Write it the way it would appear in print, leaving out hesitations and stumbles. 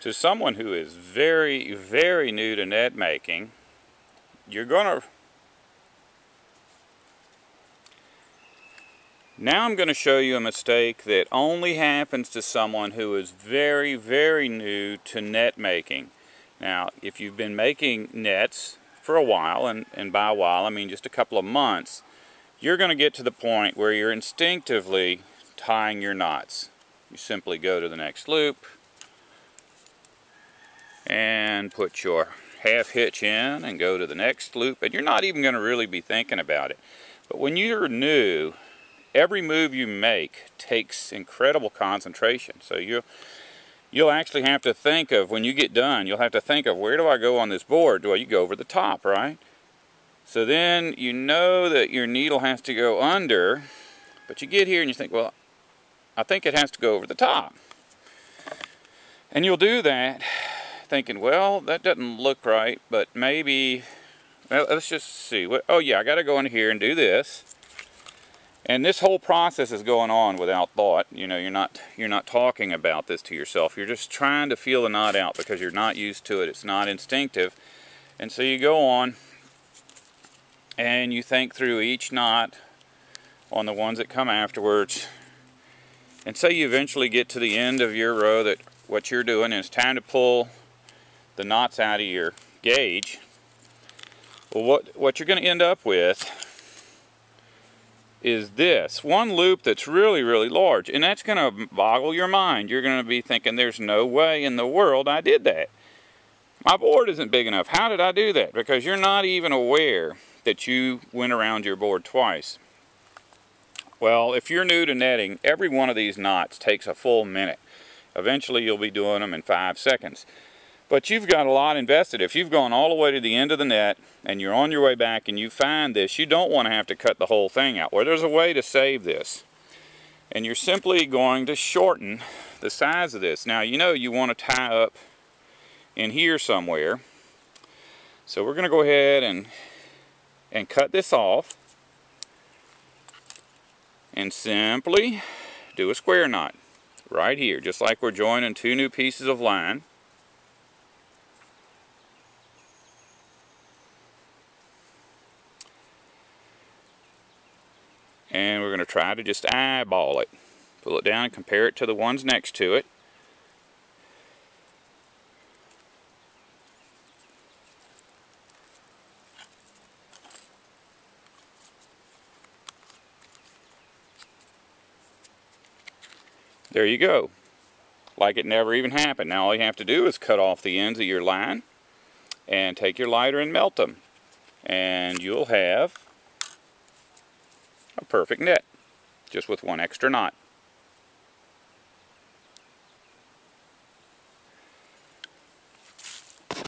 To someone who is very, very new to net making, now I'm going to show you a mistake that only happens to someone who is very, very new to net making. Now, if you've been making nets for a while, and by a while I mean just a couple of months, you're going to get to the point where you're instinctively tying your knots. You simply go to the next loop and put your half hitch in and go to the next loop, and you're not even going to really be thinking about it. But when you're new, every move you make takes incredible concentration. So you'll actually have to think of, when you get done, you'll have to think of, where do I go on this board? Well, you go over the top, right? So then you know that your needle has to go under, but you get here and you think, well, I think it has to go over the top. And you'll do that thinking, well, that doesn't look right, but maybe, well, let's just see. Oh yeah, I got to go in here and do this. And this whole process is going on without thought. You know, you're not talking about this to yourself. You're just trying to feel the knot out because you're not used to it. It's not instinctive. And so you go on and you think through each knot on the ones that come afterwards. And say you eventually get to the end of your row that what you're doing is time to pull the knots out of your gauge. Well, what you're going to end up with is this one loop that's really, really large, and that's going to boggle your mind. You're going to be thinking, there's no way in the world I did that. My board isn't big enough. How did I do that? Because you're not even aware that you went around your board twice. Well, if you're new to netting, every one of these knots takes a full minute. Eventually you'll be doing them in 5 seconds. But you've got a lot invested. If you've gone all the way to the end of the net and you're on your way back and you find this, you don't want to have to cut the whole thing out. Well, there's a way to save this. And you're simply going to shorten the size of this. Now, you know you want to tie up in here somewhere. So we're going to go ahead and cut this off. And simply do a square knot right here, just like we're joining two new pieces of line. And we're going to try to just eyeball it. Pull it down and compare it to the ones next to it. There you go. Like it never even happened. Now all you have to do is cut off the ends of your line and take your lighter and melt them. And you'll have a perfect net, just with one extra knot.